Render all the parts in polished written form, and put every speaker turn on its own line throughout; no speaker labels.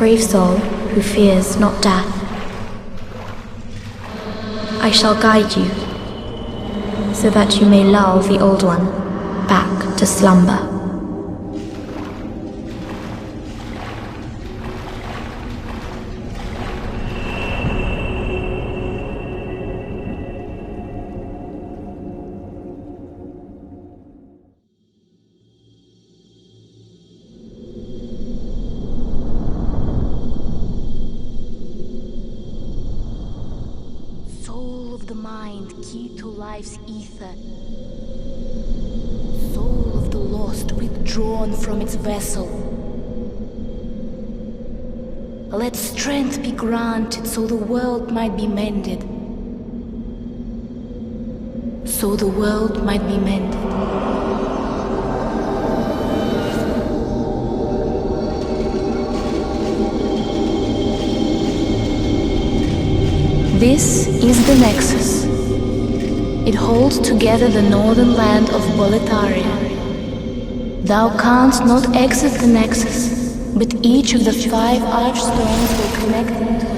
brave soul who fears not death. I shall guide you, so that you may lull the old one back to slumber.
Soul of the mind, key to life's ether. Soul of the lost, withdrawn from its vessel. Let strength be granted so the world might be mended. So the world might be mended. This is the Nexus. It holds together the northern land of Boletaria. Thou canst not exit the Nexus, but each of the 5 archstones will connect into it.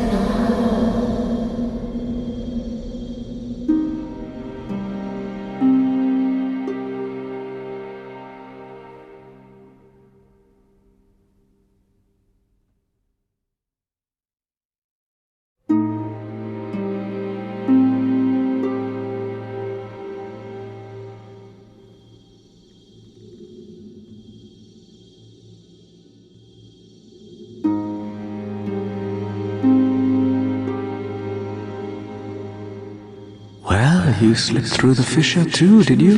Well, you slipped through the fissure too, did you?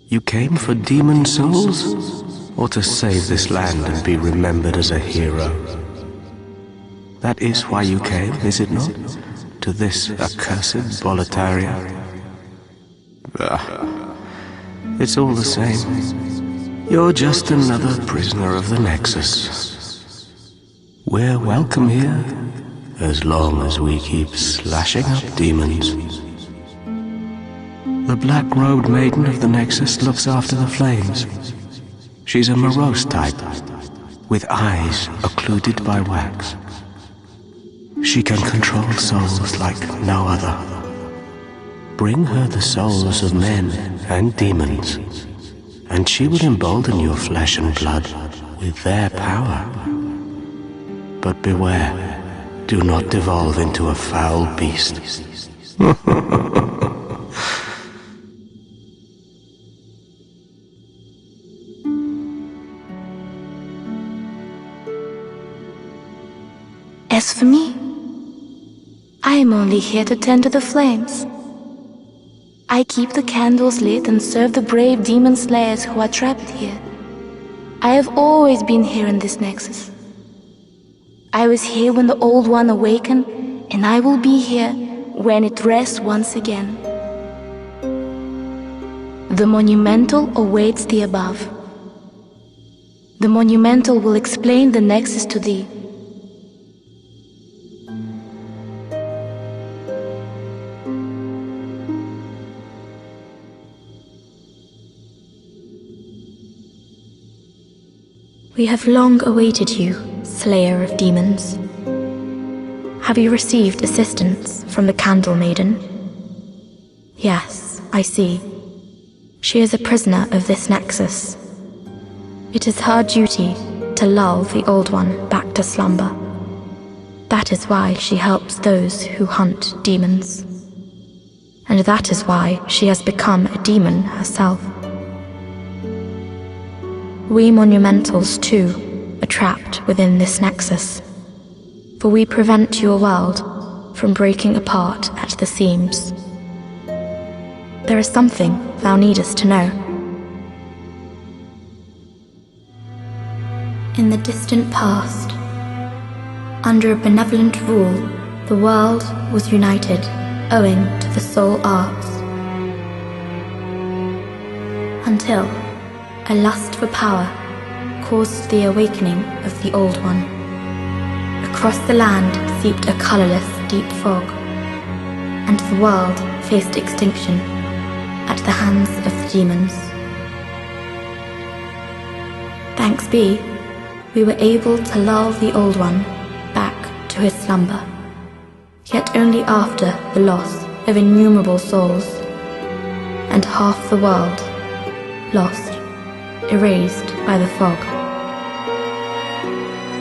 You came for demon souls? Or to save this land and be remembered as a hero? That is why you came, is it not? To this accursed Boletaria? It's all the same. You're just another prisoner of the Nexus. We're welcome here, as long as we keep slashing up demons. The black-robed maiden of the Nexus looks after the flames. She's a morose type, with eyes occluded by wax. She can control souls like no other. Bring her the souls of men and demons, and she will embolden your flesh and blood with their power. But beware. Do not devolve into a foul beast.
As for me, I am only here to tend to the flames. I keep the candles lit and serve the brave demon slayers who are trapped here. I have always been here in this Nexus. I was here when the Old One awakened, and I will be here when it rests once again. The Monumental awaits thee above. The Monumental will explain the Nexus to thee.
We have long awaited you, Slayer of Demons. Have you received assistance from the Candle Maiden? Yes, I see. She is a prisoner of this Nexus. It is her duty to lull the Old One back to slumber. That is why she helps those who hunt demons. And that is why she has become a demon herself. We Monumentals, too, are trapped within this Nexus, for we prevent your world from breaking apart at the seams. There is something thou needest to know. In the distant past, under a benevolent rule, the world was united owing to the soul arts. Until a lust for power caused the awakening of the Old One. Across the land seeped a colourless, deep fog, and the world faced extinction at the hands of the demons. Thanks be, we were able to lull the Old One back to his slumber, yet only after the loss of innumerable souls, and half the world lost, erased by the fog.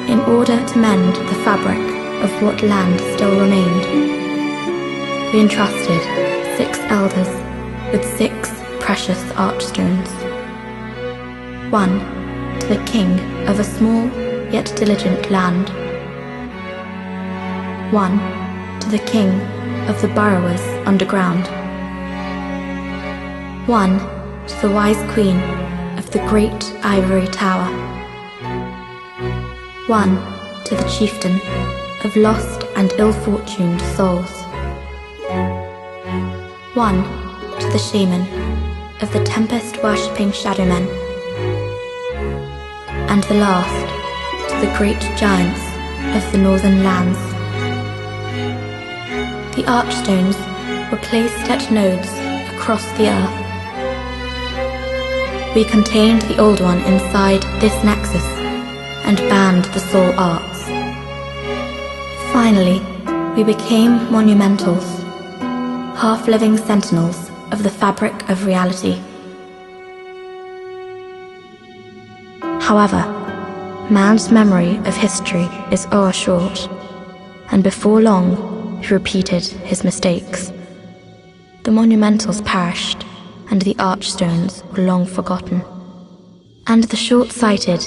In order to mend the fabric of what land still remained, we entrusted 6 elders with 6 precious archstones. 1 to the king of a small yet diligent land. 1 to the king of the burrowers underground. 1 to the wise queen of the great ivory tower. 1 to the chieftain of lost and ill-fortuned souls. 1 to the shaman of the tempest-worshipping shadowmen. And the last to the great giants of the northern lands. The archstones were placed at nodes across the earth. We contained the Old One inside this nexus and banned the soul arts. Finally, we became monumentals, half-living sentinels of the fabric of reality. However, man's memory of history is o'ershort, and before long he repeated his mistakes. The monumentals perished, and the archstones were long forgotten. And the short-sighted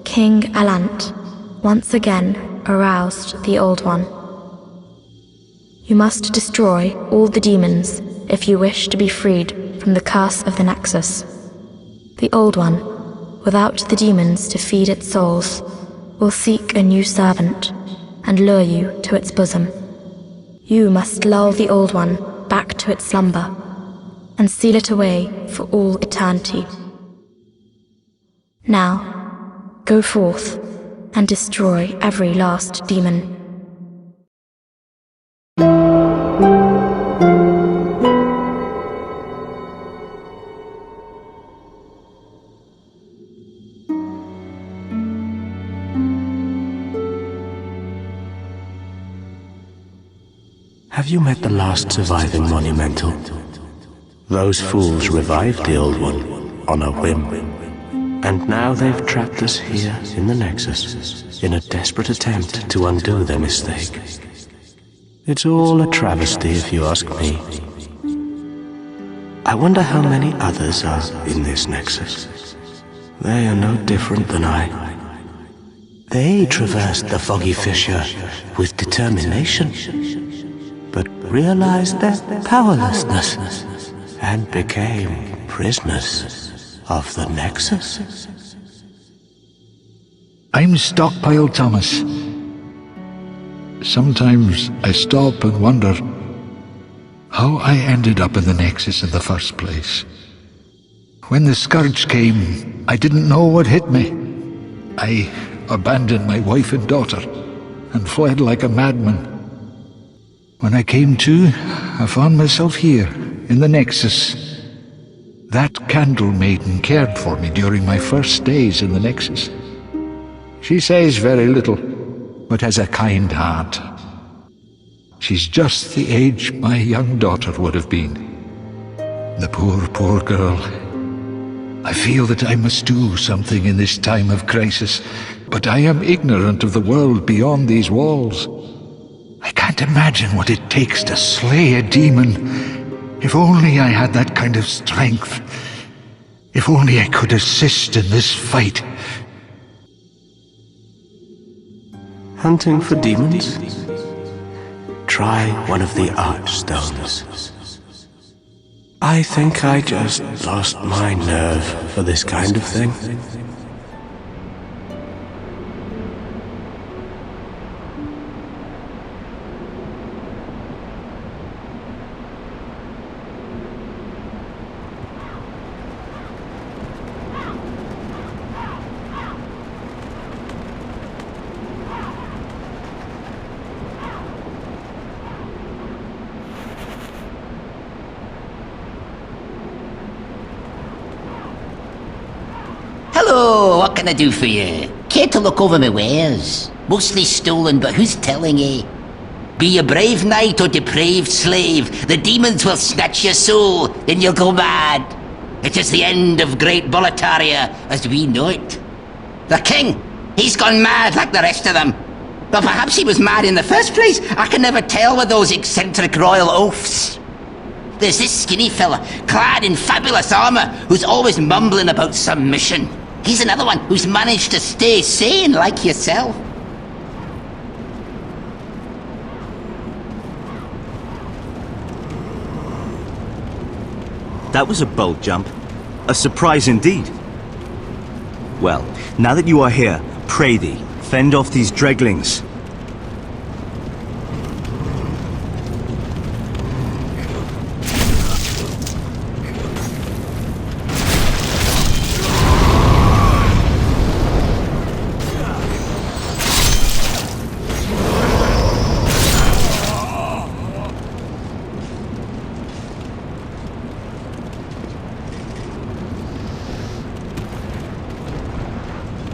King Alant once again aroused the Old One. You must destroy all the demons if you wish to be freed from the curse of the Nexus. The Old One, without the demons to feed its souls, will seek a new servant and lure you to its bosom. You must lull the Old One back to its slumber and seal it away for all eternity. Now, go forth and destroy every last demon.
Have you met the last surviving monumental? Those fools revived the Old One on a whim. And now they've trapped us here in the Nexus in a desperate attempt to undo their mistake. It's all a travesty if you ask me. I wonder how many others are in this Nexus. They are no different than I. They traversed the foggy fissure with determination, but realized their powerlessness and became prisoners of the Nexus.
I'm Stockpile Thomas. Sometimes I stop and wonder how I ended up in the Nexus in the first place. When the Scourge came, I didn't know what hit me. I abandoned my wife and daughter and fled like a madman. When I came to, I found myself here in the Nexus. That Candle Maiden cared for me during my first days in the Nexus. She says very little, but has a kind heart. She's just the age my young daughter would have been. The poor, poor girl. I feel that I must do something in this time of crisis, but I am ignorant of the world beyond these walls. I can't imagine what it takes to slay a demon. If only I had that kind of strength. If only I could assist in this fight.
Hunting for demons? Try one of the Archstones. I think I just lost my nerve for this kind of thing.
Hello, what can I do for you? here to look over my wares. Mostly stolen, but who's telling, eh? Be a brave knight or depraved slave, the demons will snatch your soul, and you'll go mad. It is the end of great Boletaria as we know it. The king, he's gone mad like the rest of them. But perhaps he was mad in the first place. I can never tell with those eccentric royal oafs. There's this skinny fella, clad in fabulous armor, who's always mumbling about some mission. He's another one who's managed to stay sane like yourself.
That was a bold jump. A surprise indeed. Well, now that you are here, pray thee, fend off these dreglings.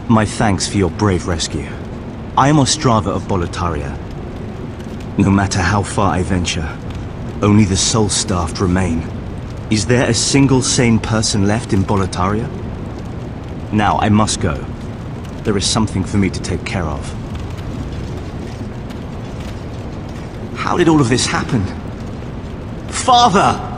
My thanks for your brave rescue. I am Ostrava of Boletaria. No matter how far I venture, only the soul-starved remain. Is there a single sane person left in Boletaria? Now I must go. There is something for me to take care of. How did all of this happen? Father!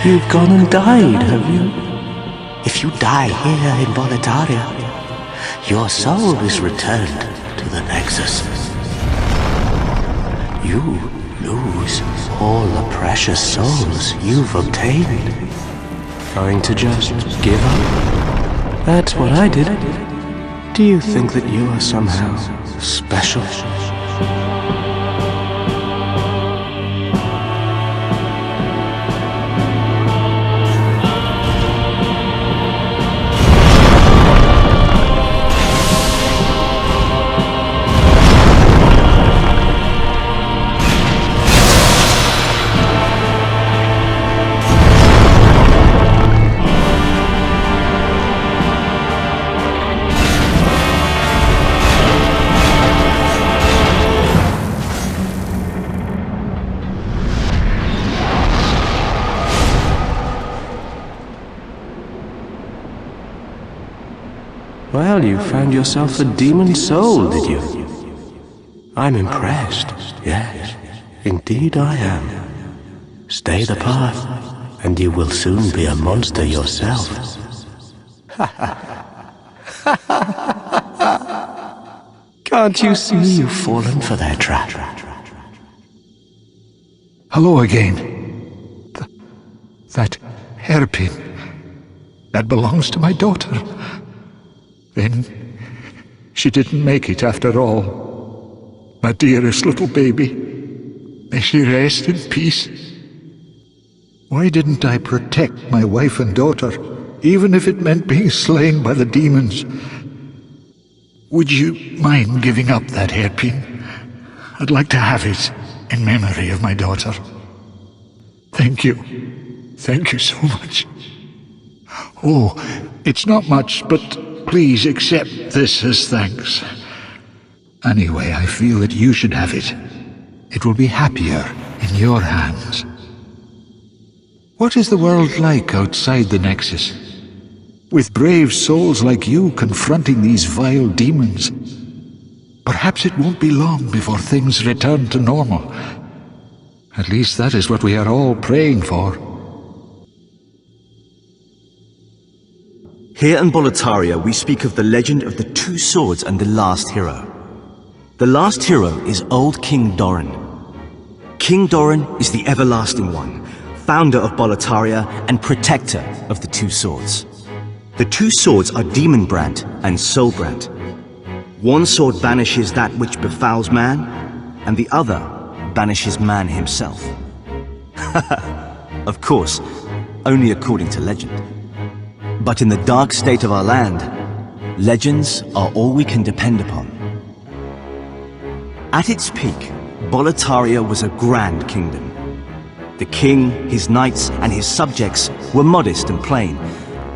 You've gone and died, have you? If you die here in Boletaria, your soul is returned to the Nexus. You lose all the precious souls you've obtained. Going to just give up? That's what I did. Do you think that you are somehow special? Well, you found yourself a demon soul, did you? I'm impressed. Yes, indeed I am. Stay the path, and you will soon be a monster yourself. Can't you see you've fallen for their trap?
Hello again. That hairpin. That belongs to my daughter. Then she didn't make it after all. My dearest little baby. May she rest in peace. Why didn't I protect my wife and daughter, even if it meant being slain by the demons? Would you mind giving up that hairpin? I'd like to have it in memory of my daughter. Thank you. Thank you so much. Oh, it's not much, but please accept this as thanks. Anyway, I feel that you should have it. It will be happier in your hands. What is the world like outside the Nexus? With brave souls like you confronting these vile demons, perhaps it won't be long before things return to normal. At least that is what we are all praying for.
Here in Boletaria, we speak of the legend of the two swords and the last hero. The last hero is old King Doran. King Doran is the everlasting one, founder of Boletaria and protector of the two swords. The two swords are Demonbrand and Soulbrand. One sword banishes that which befouls man, and the other banishes man himself. Of course, only according to legend. But in the dark state of our land, legends are all we can depend upon. At its peak, Boletaria was a grand kingdom. The king, his knights, and his subjects were modest and plain,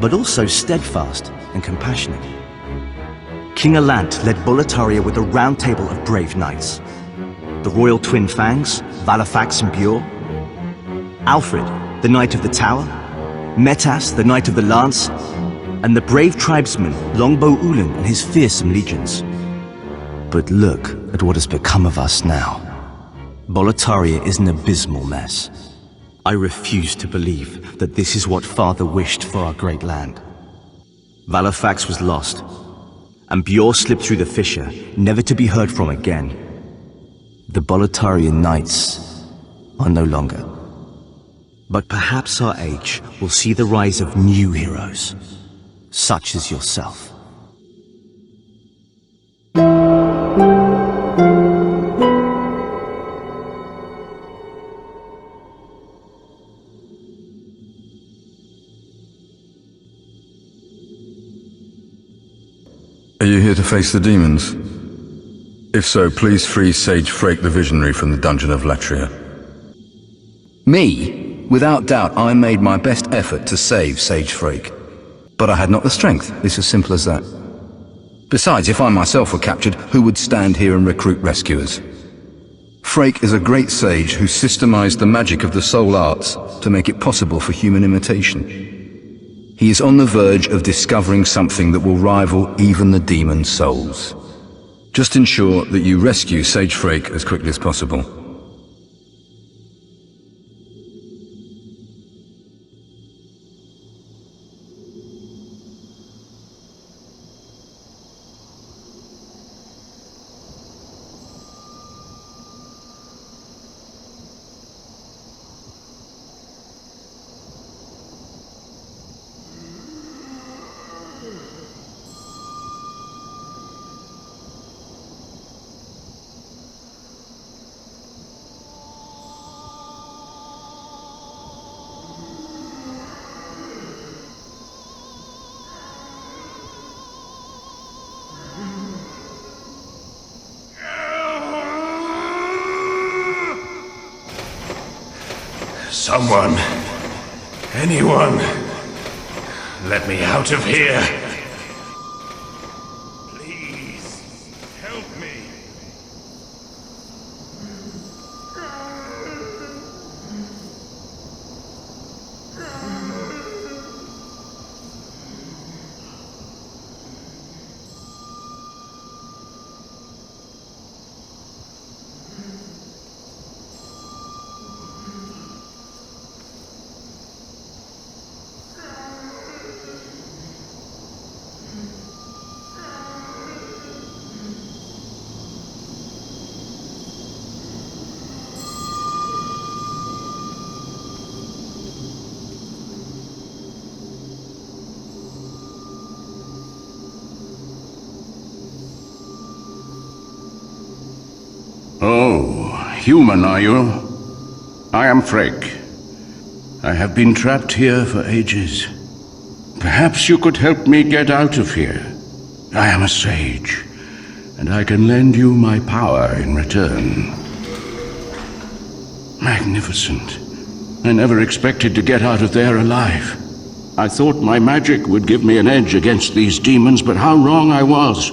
but also steadfast and compassionate. King Alant led Boletaria with a round table of brave knights. The royal twin Fangs, Valafax and Bjor, Alfred, the Knight of the Tower, Metas, the Knight of the Lance, and the brave tribesman Longbow Ulan and his fearsome legions. But look at what has become of us now. Boletaria is an abysmal mess. I refuse to believe that this is what Father wished for our great land. Valafax was lost, and Bjor slipped through the fissure, never to be heard from again. The Boletarian Knights are no longer. But perhaps our age will see the rise of new heroes, such as yourself.
Are you here to face the demons? If so, please free Sage Frake the Visionary from the dungeon of Latria.
Me? Without doubt, I made my best effort to save Sage Frake. But I had not the strength. It's as simple as that. Besides, if I myself were captured, who would stand here and recruit rescuers?
Frake is a great sage who systemized the magic of the soul arts to make it possible for human imitation. He is on the verge of discovering something that will rival even the demon souls. Just ensure that you rescue Sage Frake as quickly as possible.
Someone, anyone, let me out of here. Please, help me.
Oh, human are you? I am Frake. I have been trapped here for ages. Perhaps you could help me get out of here. I am a sage, and I can lend you my power in return. Magnificent. I never expected to get out of there alive. I thought my magic would give me an edge against these demons, but how wrong I was.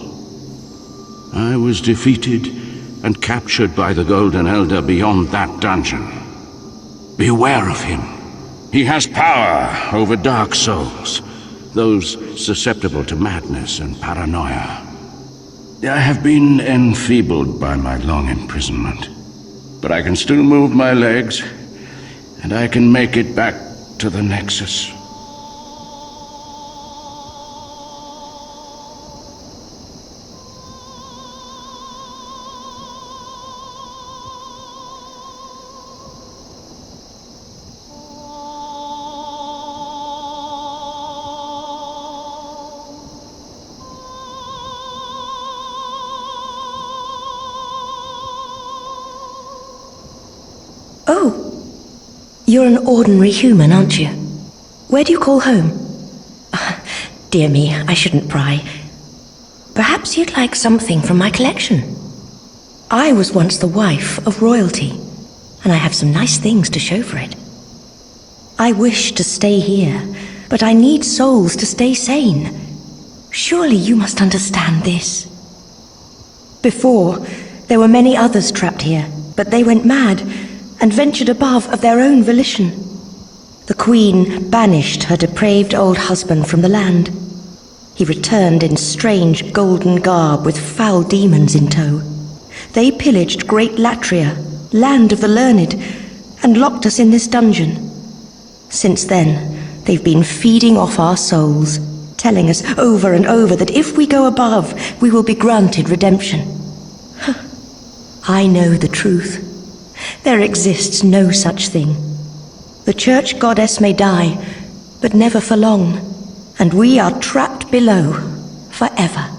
I was defeated and captured by the Golden Elder beyond that dungeon. Beware of him. He has power over dark souls, those susceptible to madness and paranoia. I have been enfeebled by my long imprisonment, but I can still move my legs, and I can make it back to the Nexus.
Oh, you're an ordinary human, aren't you? Where do you call home? Dear me, I shouldn't pry. Perhaps you'd like something from my collection. I was once the wife of royalty, and I have some nice things to show for it. I wish to stay here, but I need souls to stay sane. Surely you must understand this. Before, there were many others trapped here, but they went mad and ventured above of their own volition. The Queen banished her depraved old husband from the land. He returned in strange golden garb with foul demons in tow. They pillaged Great Latria, land of the learned, and locked us in this dungeon. Since then, they've been feeding off our souls, telling us over and over that if we go above, we will be granted redemption. I know the truth. There exists no such thing. The church goddess may die, but never for long, and we are trapped below forever.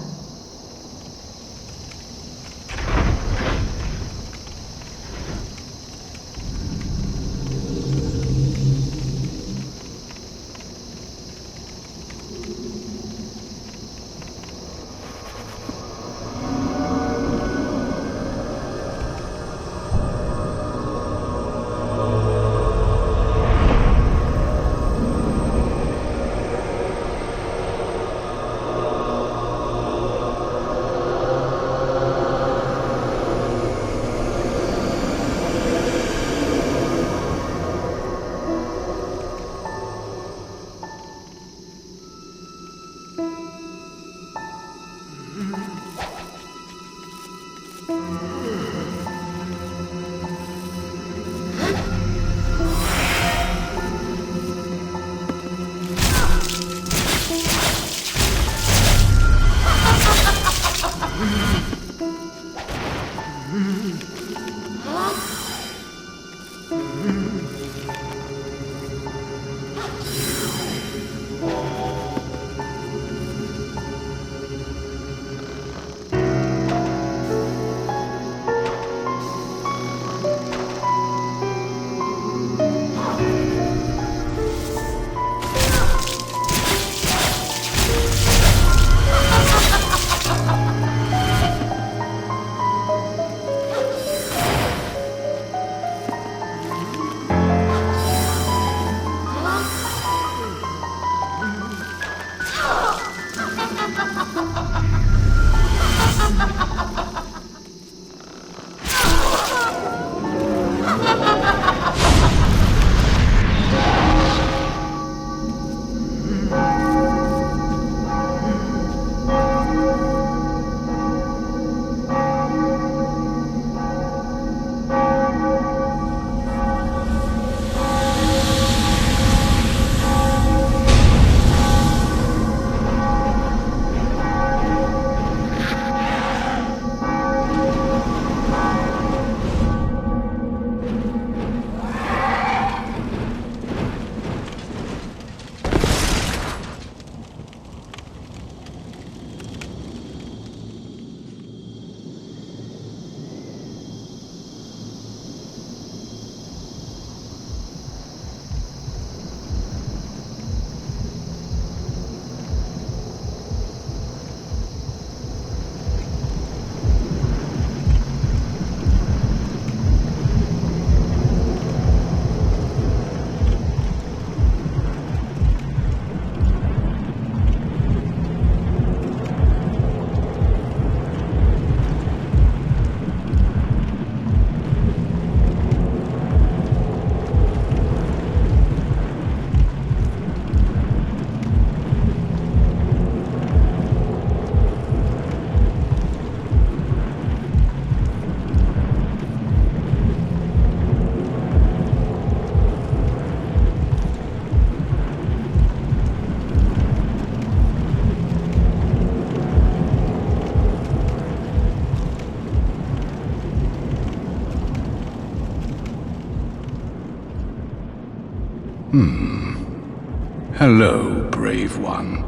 Hello, brave one.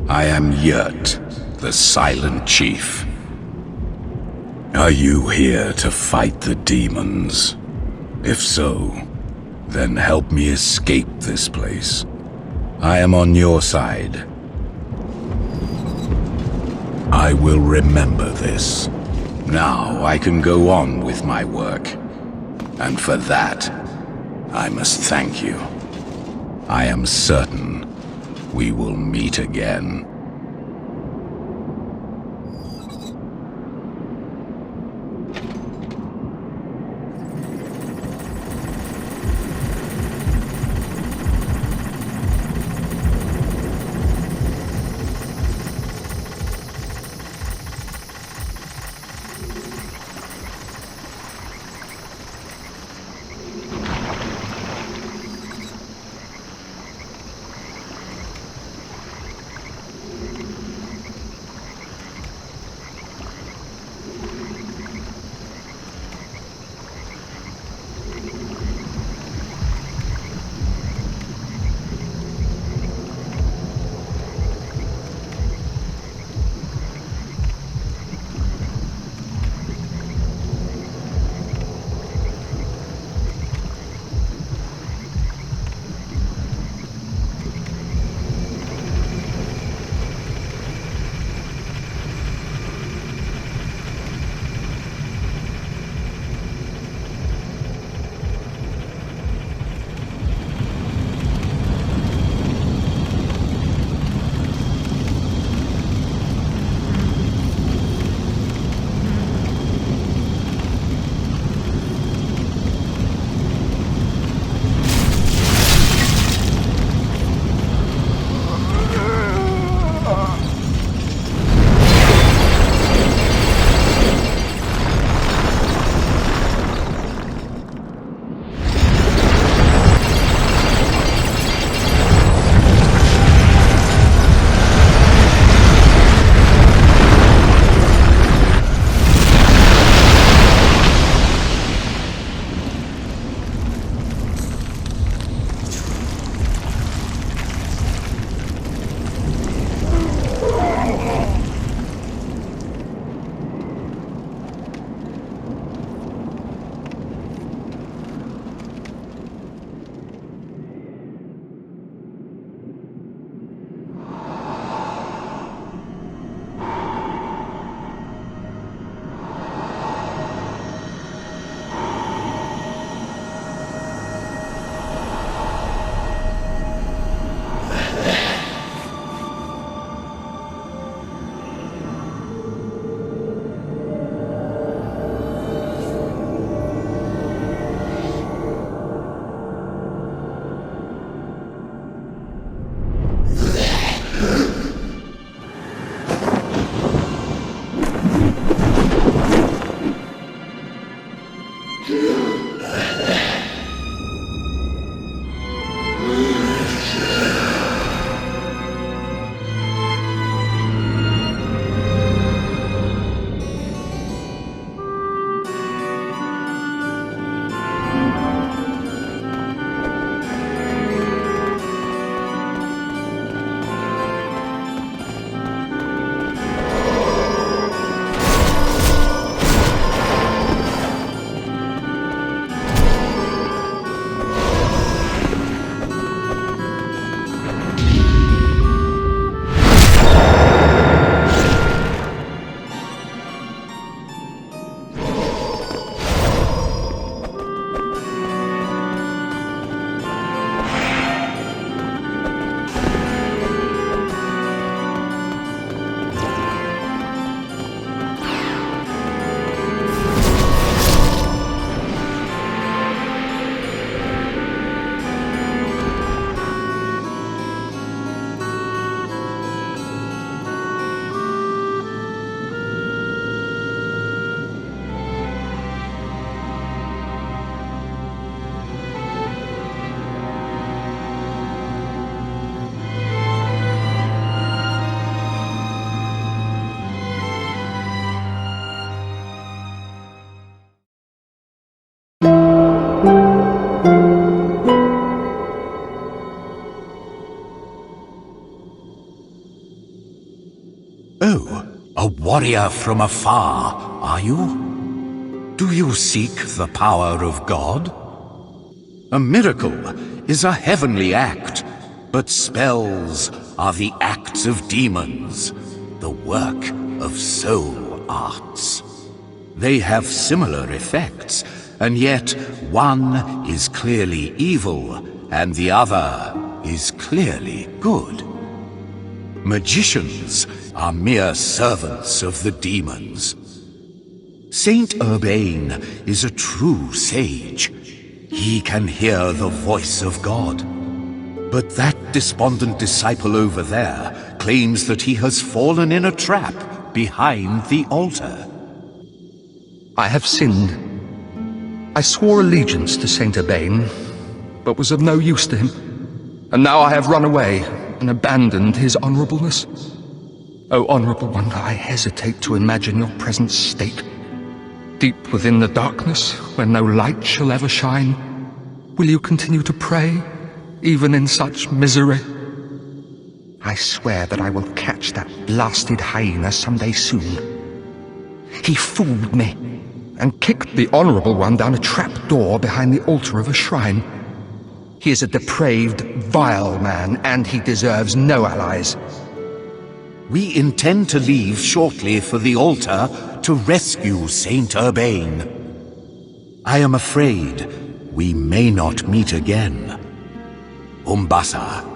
I am Yurt, the Silent Chief. Are you here to fight the demons? If so, then help me escape this place. I am on your side. I will remember this. Now I can go on with my work. And for that, I must thank you. I am certain we will meet again. warrior from afar, are you? Do you seek the power of God? A miracle is a heavenly act, but spells are the acts of demons, the work of soul arts. They have similar effects, and yet one is clearly evil, and the other is clearly good. Magicians are mere servants of the demons. Saint Urbain is a true sage. He can hear the voice of God. But that despondent disciple over there claims that he has fallen in a trap behind the altar.
I have sinned. I swore allegiance to Saint Urbain, but was of no use to him. And now I have run away and abandoned his honorableness. O honorable one, I hesitate to imagine your present state. Deep within the darkness, where no light shall ever shine, will you continue to pray, even in such misery? I swear that I will catch that blasted hyena someday soon. He fooled me, and kicked the honorable one down a trap door behind the altar of a shrine. He is a depraved, vile man, and he deserves no allies.
We intend to leave shortly for the altar to rescue Saint Urbain. I am afraid we may not meet again. Umbasa.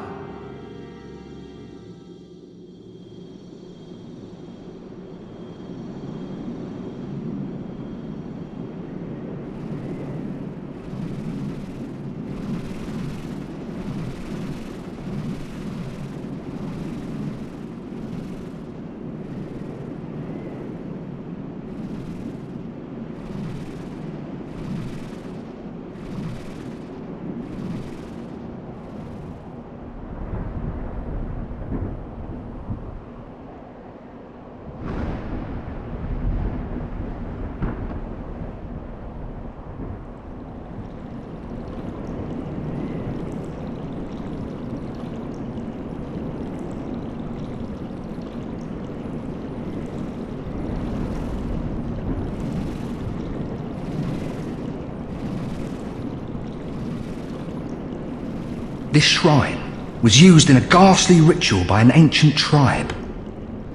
This shrine was used in a ghastly ritual by an ancient tribe.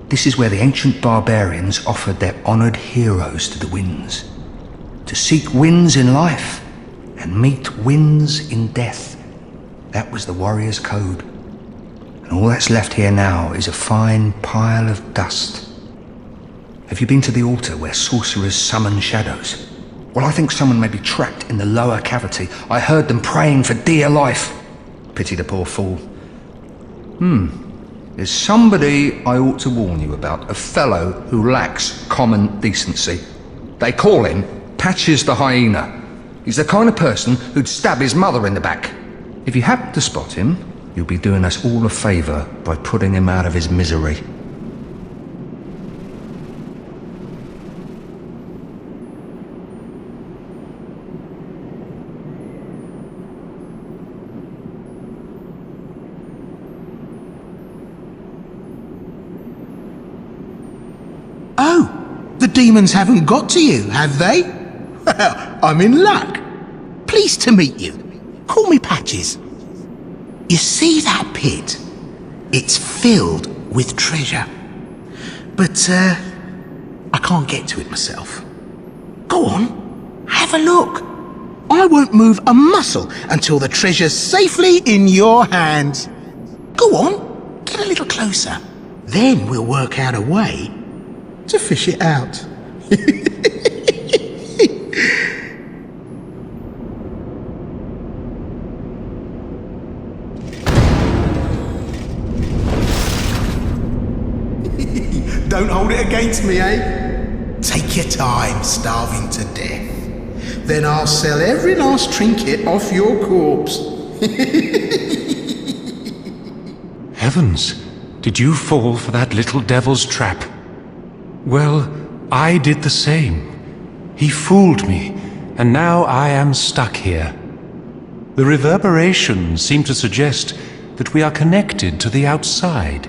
This is where the ancient barbarians offered their honored heroes to the winds. To seek winds in life and meet winds in death. That was the warrior's code. And all that's left here now is a fine pile of dust. Have you been to the altar where sorcerers summon shadows? Well, I think someone may be trapped in the lower cavity. I heard them praying for dear life. Pity the poor fool. There's somebody I ought to warn you about, a fellow who lacks common decency. They call him Patches the Hyena. He's the kind of person who'd stab his mother in the back. If you happen to spot him, you'll be doing us all a favour by putting him out of his misery.
Oh, the demons haven't got to you, have they? Well, I'm in luck. Pleased to meet you. Call me Patches. You see that pit? It's filled with treasure. But, I can't get to it myself. Go on, have a look. I won't move a muscle until the treasure's safely in your hands. Go on, get a little closer. Then we'll work out a way to fish it out. Don't hold it against me, eh? Take your time, starving to death. Then I'll sell every last trinket off your corpse.
Heavens, did you fall for that little devil's trap? Well, I did the same. He fooled me, and now I am stuck here. The reverberations seem to suggest that we are connected to the outside.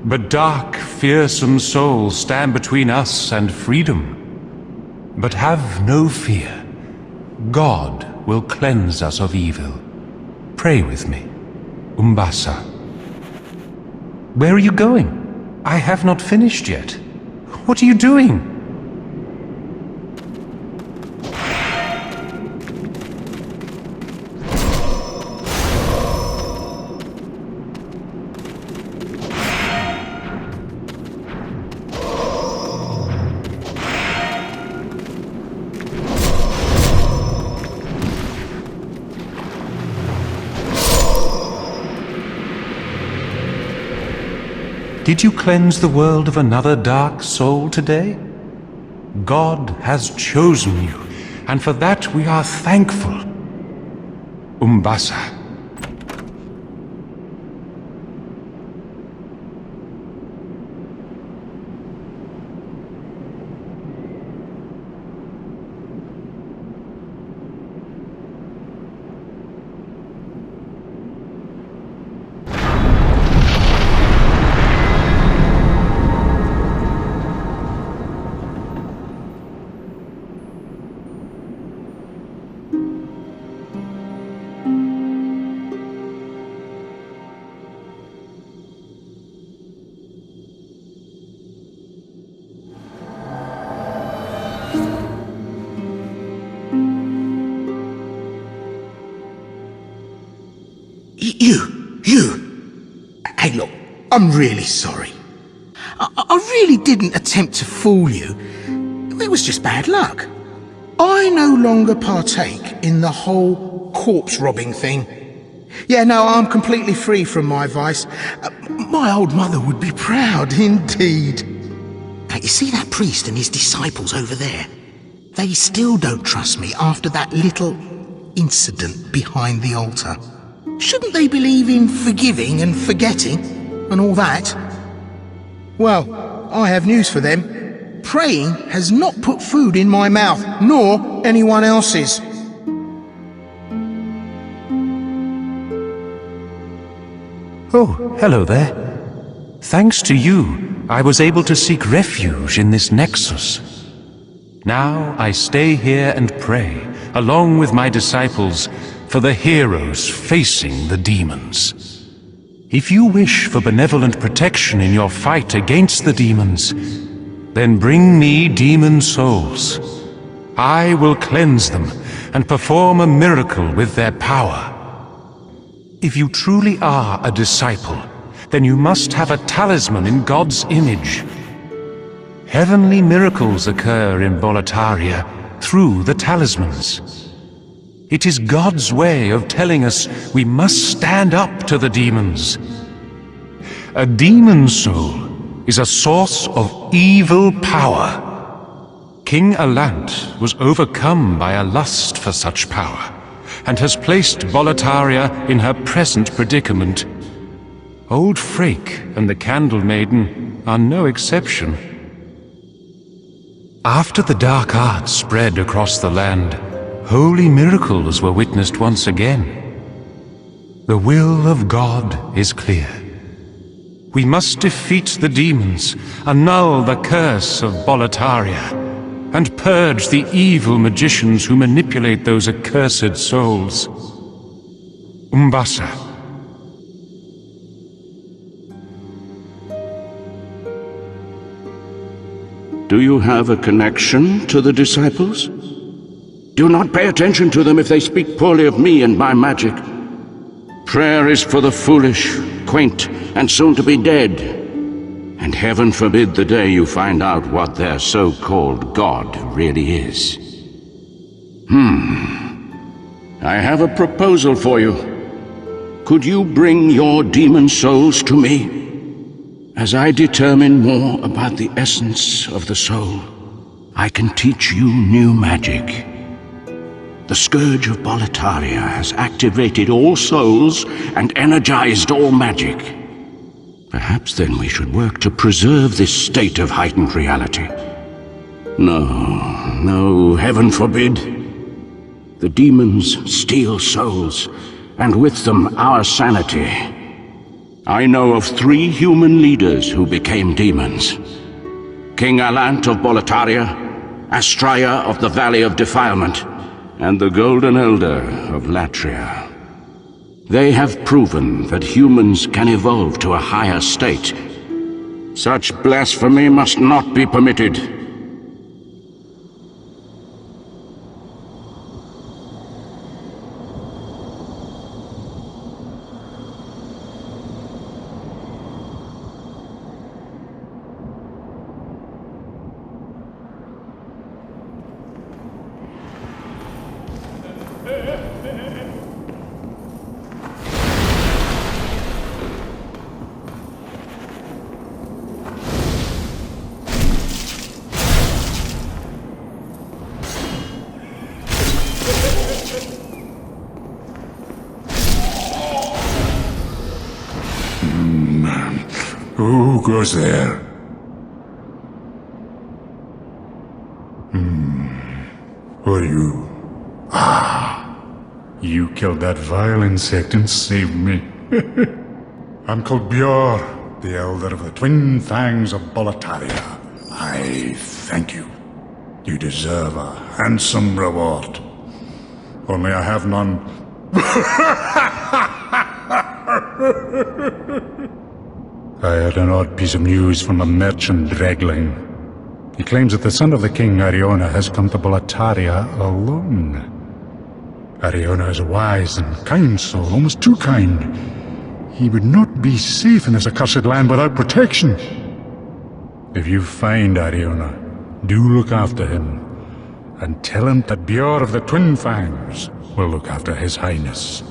but dark, fearsome souls stand between us and freedom. But have no fear. God will cleanse us of evil. Pray with me, Umbasa. Where are you going? I have not finished yet. What are you doing? Did you cleanse the world of another dark soul today? God has chosen you, and for that we are thankful. Umbasa.
Hey, look, I'm really sorry. I really didn't attempt to fool you. It was just bad luck. I no longer partake in the whole corpse robbing thing. Yeah, no, I'm completely free from my vice. My old mother would be proud indeed. Now, you see that priest and his disciples over there? They still don't trust me after that little incident behind the altar. Shouldn't they believe in forgiving and forgetting and all that? Well, I have news for them. Praying has not put food in my mouth, nor anyone else's.
Oh, hello there. Thanks to you, I was able to seek refuge in this nexus. Now I stay here and pray, along with my disciples, for the heroes facing the demons. If you wish for benevolent protection in your fight against the demons, then bring me demon souls. I will cleanse them and perform a miracle with their power. If you truly are a disciple, then you must have a talisman in God's image. Heavenly miracles occur in Boletaria through the talismans. It is God's way of telling us we must stand up to the demons. A demon soul is a source of evil power. King Alant was overcome by a lust for such power, and has placed Boletaria in her present predicament. Old Frake and the Candle Maiden are no exception. After the dark arts spread across the land, holy miracles were witnessed once again. The will of God is clear. We must defeat the demons, annul the curse of Boletaria, and purge the evil magicians who manipulate those accursed souls. Umbasa. Do you have a connection to the disciples? Do not pay attention to them if they speak poorly of me and my magic. Prayer is for the foolish, quaint, and soon to be dead. And heaven forbid the day you find out what their so-called God really is. I have a proposal for you. Could you bring your demon souls to me? As I determine more about the essence of the soul, I can teach you new magic. The Scourge of Boletaria has activated all souls and energized all magic. Perhaps then we should work to preserve this state of heightened reality. No, heaven forbid. The demons steal souls, and with them our sanity. I know of 3 human leaders who became demons. King Alant of Boletaria, Astraea of the Valley of Defilement, and the Golden Elder of Latria. They have proven that humans can evolve to a higher state. Such blasphemy must not be permitted.
Who goes there? Who are you? You killed that vile insect and saved me. I'm called Bjor, the Elder of the Twin Fangs of Boletaria. I thank you. You deserve a handsome reward. Only I have none. I had an odd piece of news from a merchant Dregling. He claims that the son of the king, Ariona, has come to Boletaria alone. Ariona is a wise and kind soul, almost too kind. He would not be safe in this accursed land without protection. If you find Ariona, do look after him, and tell him that Bjor of the Twin Fangs will look after His Highness.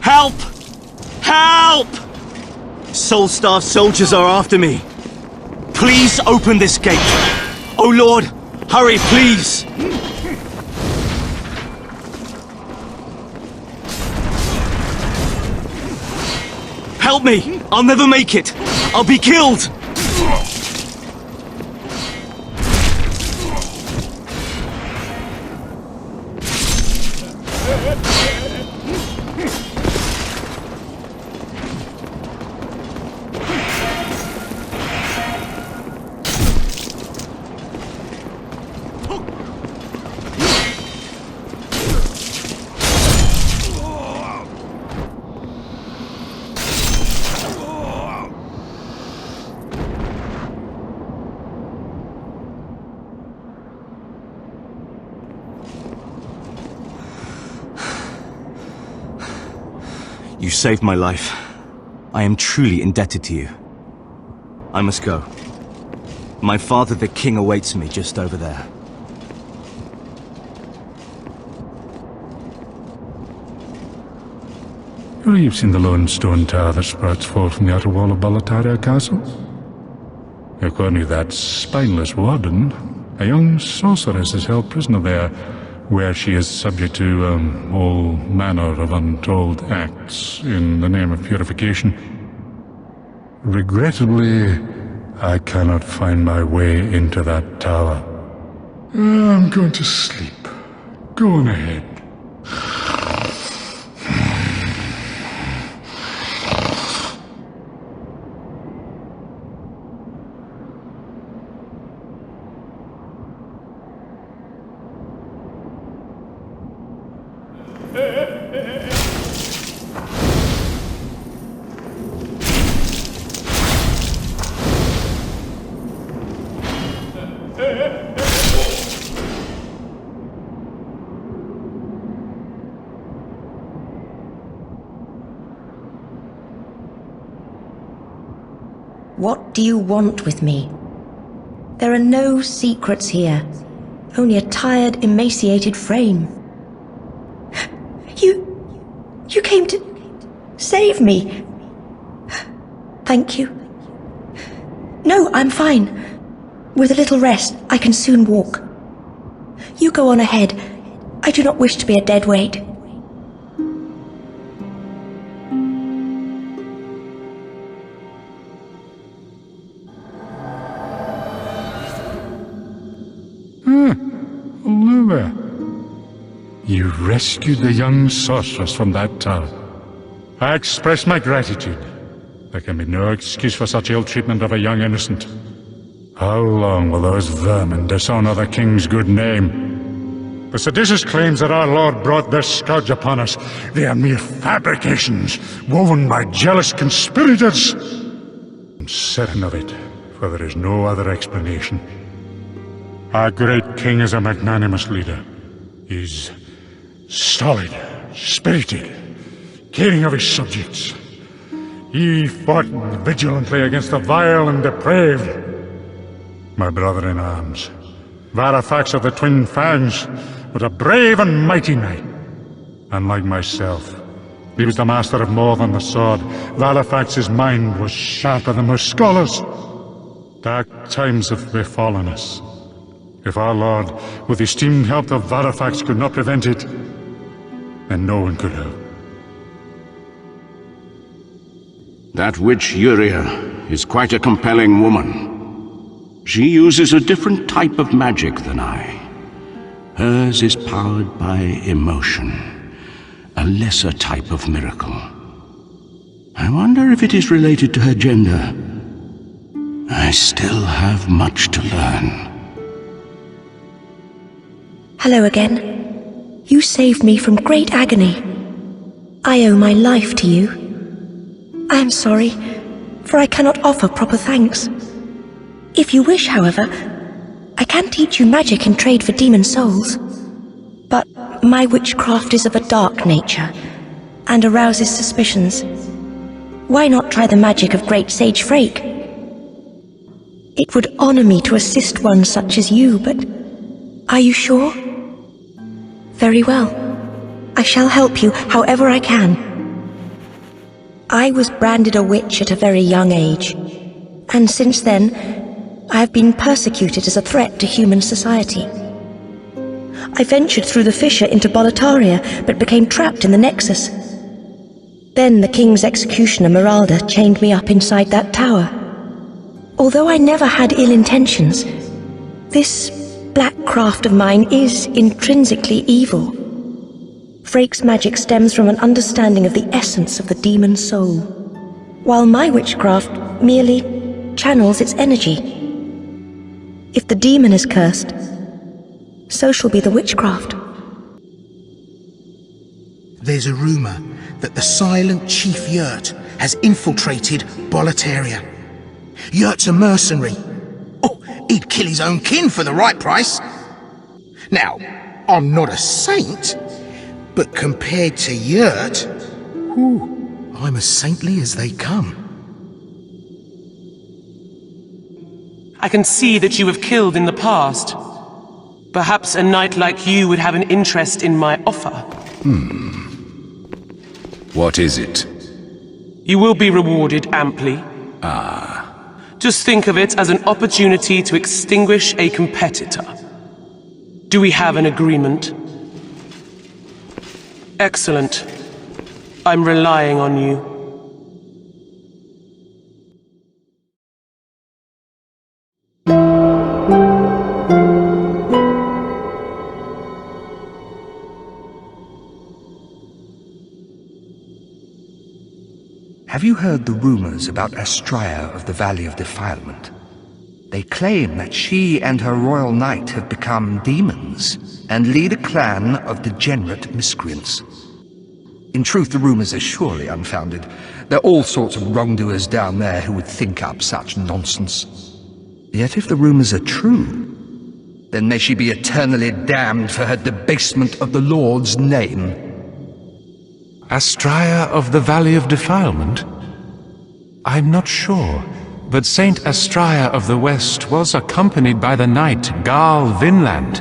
Help! Help! Soulstar soldiers are after me. Please open this gate. Oh Lord, hurry, please! Help me! I'll never make it! I'll be killed! You saved my life. I am truly indebted to you. I must go. My father, the king, awaits me just over there.
You've seen the lone stone tower that sprouts forth from the outer wall of Boletaria Castle? According to that spineless warden, a young sorceress is held prisoner there, where she is subject to all manner of untold acts in the name of purification. Regrettably, I cannot find my way into that tower. I'm going to sleep. Go on ahead.
What do you want with me? There are no secrets here, only a tired, emaciated frame. You came to save me. Thank you. No, I'm fine. With a little rest, I can soon walk. You go on ahead. I do not wish to be a dead weight.
Hello there. You rescued the young sorceress from that tower. I express my gratitude. There can be no excuse for such ill treatment of a young innocent. How long will those vermin dishonor the king's good name? The seditious claims that our lord brought this scourge upon us, they are mere fabrications, woven by jealous conspirators. I'm certain of it, for there is no other explanation. Our great king is a magnanimous leader. He's stolid, spirited, caring of his subjects. He fought vigilantly against the vile and depraved. My brother in arms, Varafax of the Twin Fangs, was a brave and mighty knight. Unlike myself, he was the master of more than the sword. Varafax's mind was sharper than most scholars. Dark times have befallen us. If our lord, with the esteemed help of Varafax, could not prevent it, then no one could have.
That witch Yuria is quite a compelling woman. She uses a different type of magic than I. Hers is powered by emotion, a lesser type of miracle. I wonder if it is related to her gender. I still have much to learn.
Hello again. You saved me from great agony. I owe my life to you. I am sorry, for I cannot offer proper thanks. If you wish, however, I can teach you magic in trade for demon souls. But my witchcraft is of a dark nature, and arouses suspicions. Why not try the magic of great sage Frake? It would honor me to assist one such as you, but are you sure? Very well. I shall help you however I can. I was branded a witch at a very young age, and since then, I have been persecuted as a threat to human society. I ventured through the fissure into Boletaria, but became trapped in the Nexus. Then the king's executioner Meralda chained me up inside that tower. Although I never had ill intentions, this black craft of mine is intrinsically evil. Frake's magic stems from an understanding of the essence of the demon soul, while my witchcraft merely channels its energy. If the demon is cursed, so shall be the witchcraft.
There's a rumor that the silent Chief Yurt has infiltrated Boletaria. Yurt's a mercenary. Oh, he'd kill his own kin for the right price. Now, I'm not a saint, but compared to Yurt, I'm as saintly as they come.
I can see that you have killed in the past. Perhaps a knight like you would have an interest in my offer.
What is it?
You will be rewarded amply. Just think of it as an opportunity to extinguish a competitor. Do we have an agreement? Excellent. I'm relying on you.
Have you heard the rumors about Astraea of the Valley of Defilement? They claim that she and her royal knight have become demons and lead a clan of degenerate miscreants. In truth, the rumors are surely unfounded. There are all sorts of wrongdoers down there who would think up such nonsense. Yet if the rumors are true, then may she be eternally damned for her debasement of the Lord's name.
Astraea of the Valley of Defilement? I'm not sure, but Saint Astraea of the West was accompanied by the knight Garl Vinland.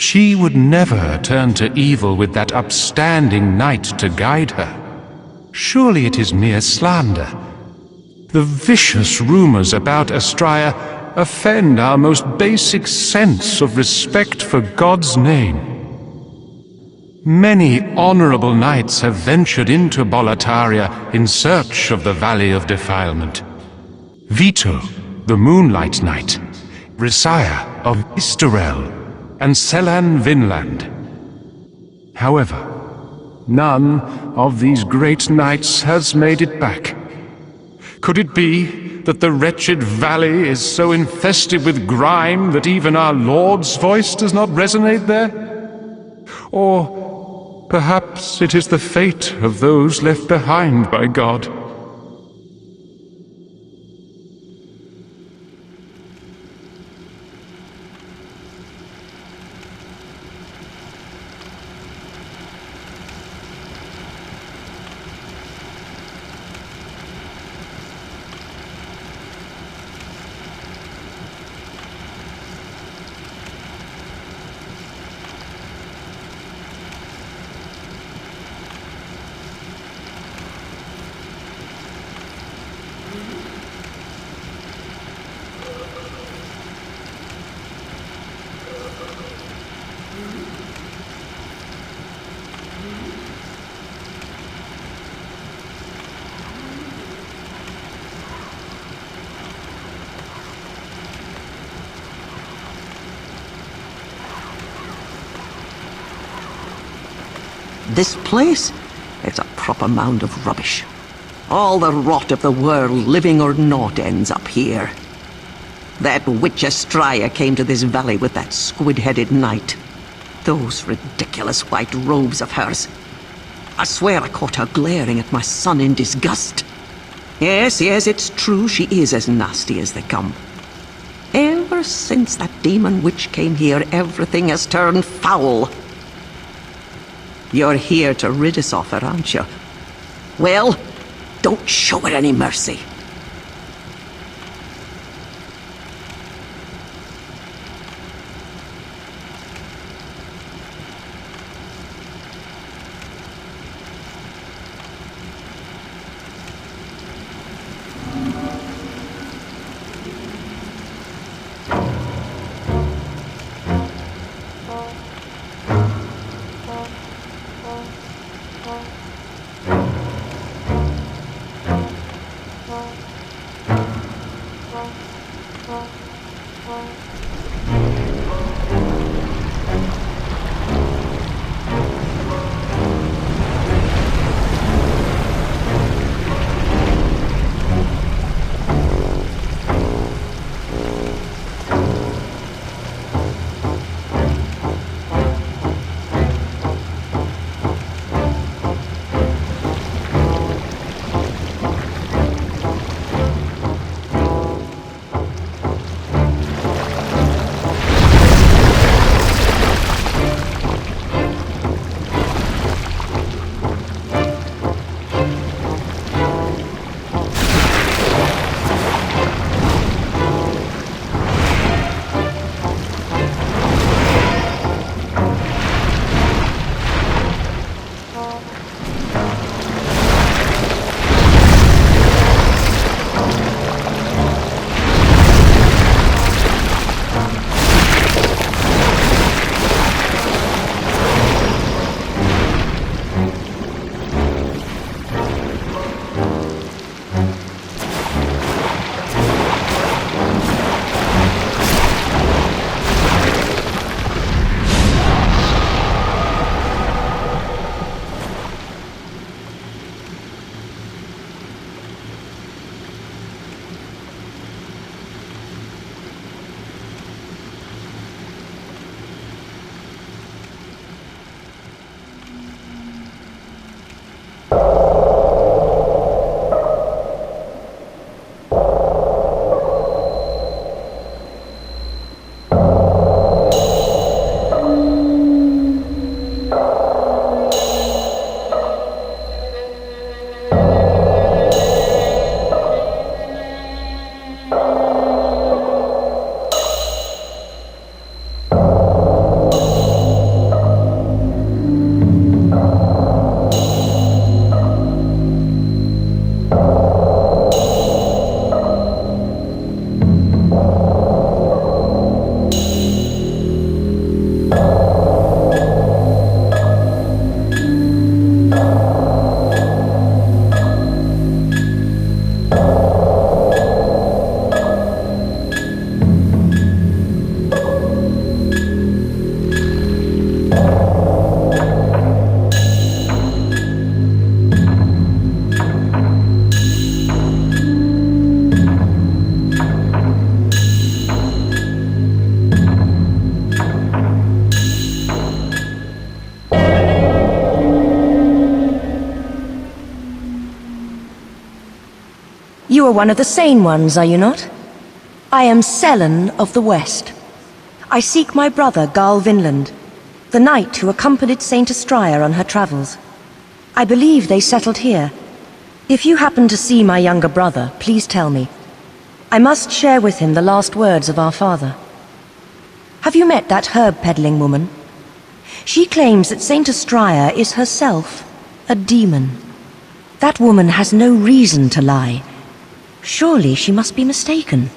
She would never turn to evil with that upstanding knight to guide her. Surely it is mere slander. The vicious rumors about Astraea offend our most basic sense of respect for God's name. Many honorable knights have ventured into Boletaria in search of the Valley of Defilement. Vito, the Moonlight Knight, Risaya of Isterel, and Selan Vinland. However, none of these great knights has made it back. Could it be that the wretched valley is so infested with grime that even our Lord's voice does not resonate there? Or perhaps it is the fate of those left behind by God.
This place? It's a proper mound of rubbish. All the rot of the world, living or not, ends up here. That witch Astraea came to this valley with that squid-headed knight. Those ridiculous white robes of hers. I swear I caught her glaring at my son in disgust. Yes, it's true, she is as nasty as they come. Ever since that demon witch came here, everything has turned foul. You're here to rid us of her, aren't you? Well, don't show her any mercy.
You are one of the sane ones, are you not? I am Selen of the West. I seek my brother, Garl Vinland, the knight who accompanied Saint Estraya on her travels. I believe they settled here. If you happen to see my younger brother, please tell me. I must share with him the last words of our father. Have you met that herb-peddling woman? She claims that Saint Estraya is herself a demon. That woman has no reason to lie. Surely she must be mistaken.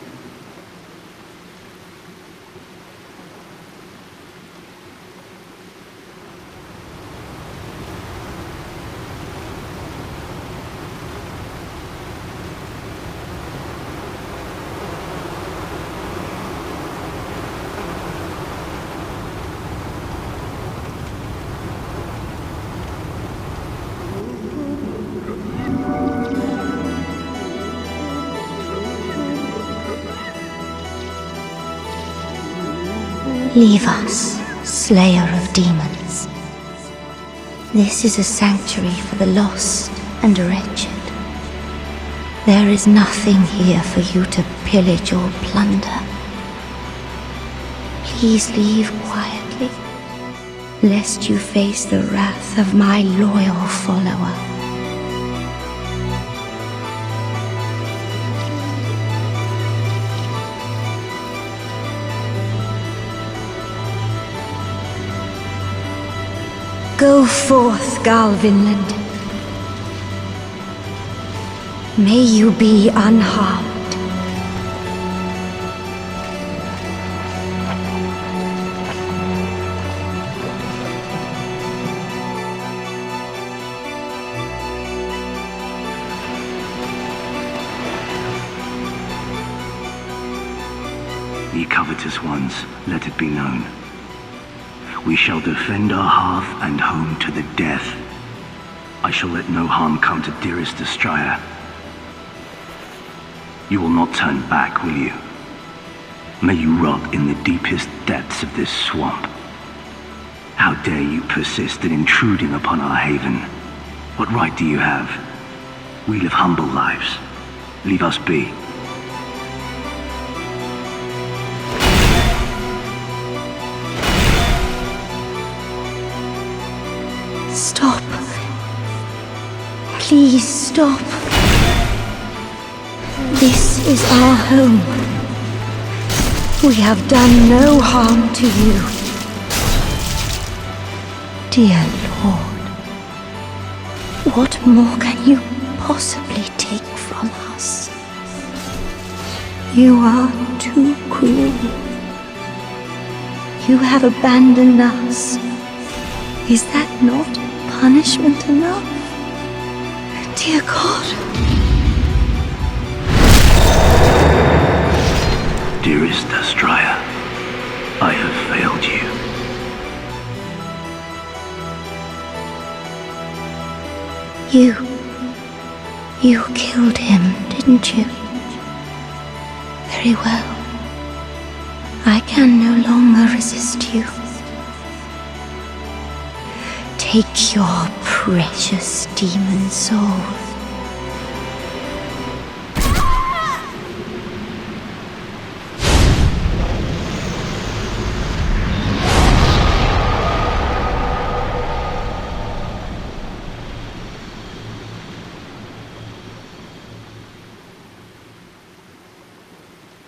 Leave us, Slayer of Demons. This is a sanctuary for the lost and wretched. There is nothing here for you to pillage or plunder. Please leave quietly, lest you face the wrath of my loyal follower. Go forth, Garl Vinland. May you be unharmed.
Ye covetous ones, let it be known. We shall defend our hearth and home to the death. I shall let no harm come to dearest Estraya. You will not turn back, will you? May you rot in the deepest depths of this swamp. How dare you persist in intruding upon our haven? What right do you have? We live humble lives. Leave us be.
Stop. Please stop. This is our home. We have done no harm to you. Dear Lord, what more can you possibly take from us? You are too cruel. You have abandoned us. Is that not punishment enough? Dear God.
Dearest Estraya, I have failed you.
You killed him, didn't you? Very well. I can no longer resist you. Take your precious demon soul.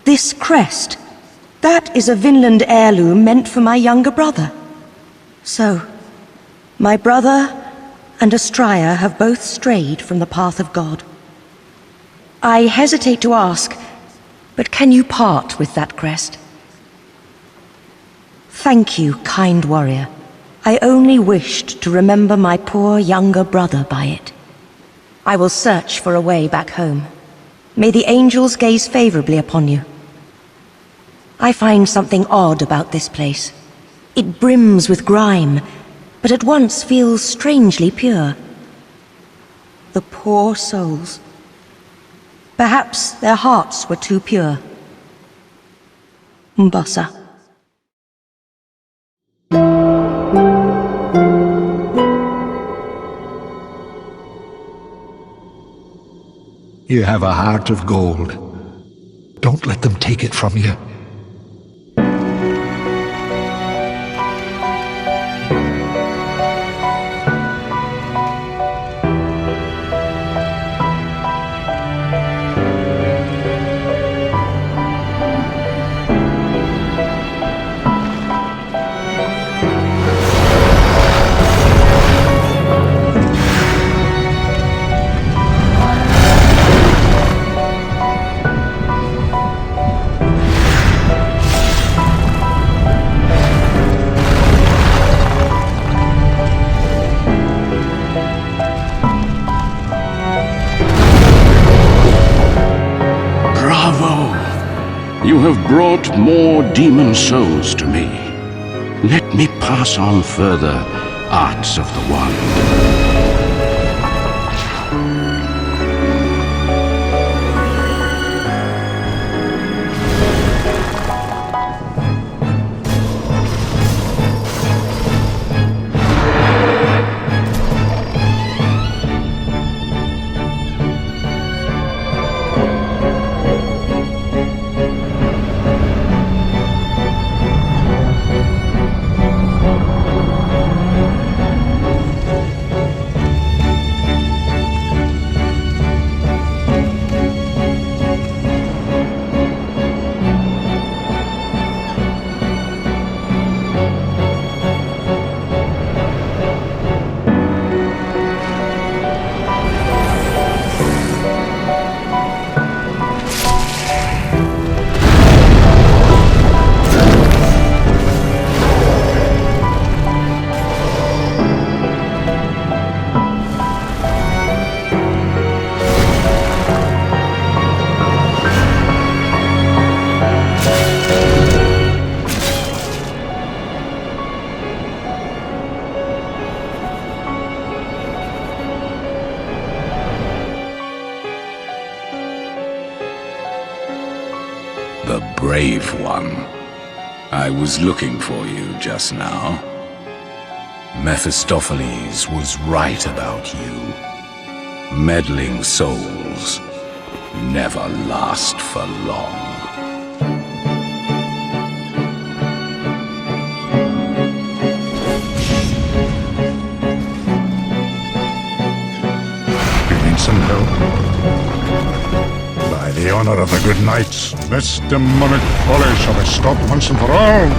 This crest, that is a Vinland heirloom meant for my younger brother. So, my brother and Estraya have both strayed from the path of God. I hesitate to ask, but can you part with that crest? Thank you, kind warrior. I only wished to remember my poor younger brother by it. I will search for a way back home. May the angels gaze favorably upon you. I find something odd about this place. It brims with grime, but at once feels strangely pure. The poor souls. Perhaps their hearts were too pure. Mbasa.
You have a heart of gold. Don't let them take it from you.
You have brought more demon souls to me. Let me pass on further arts of the wand.
The brave one. I was looking for you just now. Mephistopheles was right about you. Meddling souls never last for long.
You need some help? By the honor of the good knights, this demonic folly shall be stopped once and for all!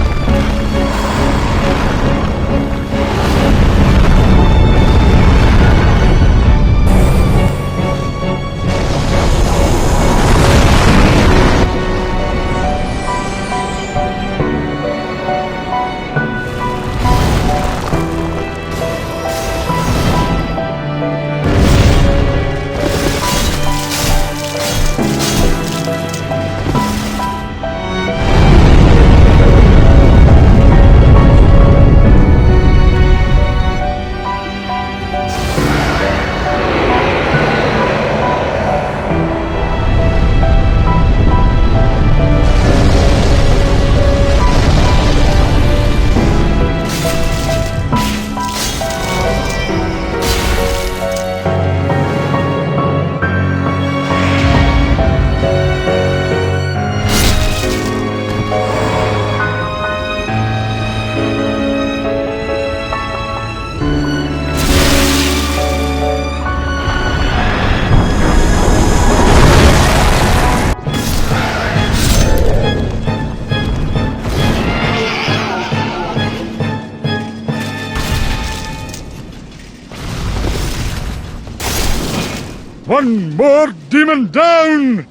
One more demon down!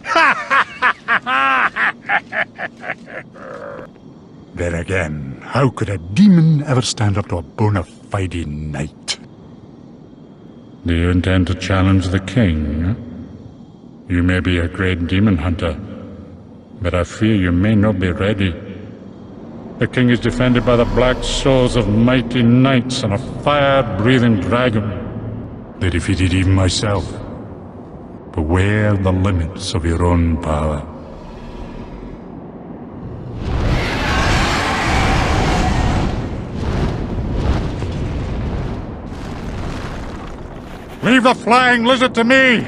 Then again, how could a demon ever stand up to a bona fide knight?
Do you intend to challenge the king? You may be a great demon hunter, but I fear you may not be ready. The king is defended by the black souls of mighty knights and a fire-breathing dragon.
They defeated even myself. Beware the limits of your own power. Leave the flying lizard to me!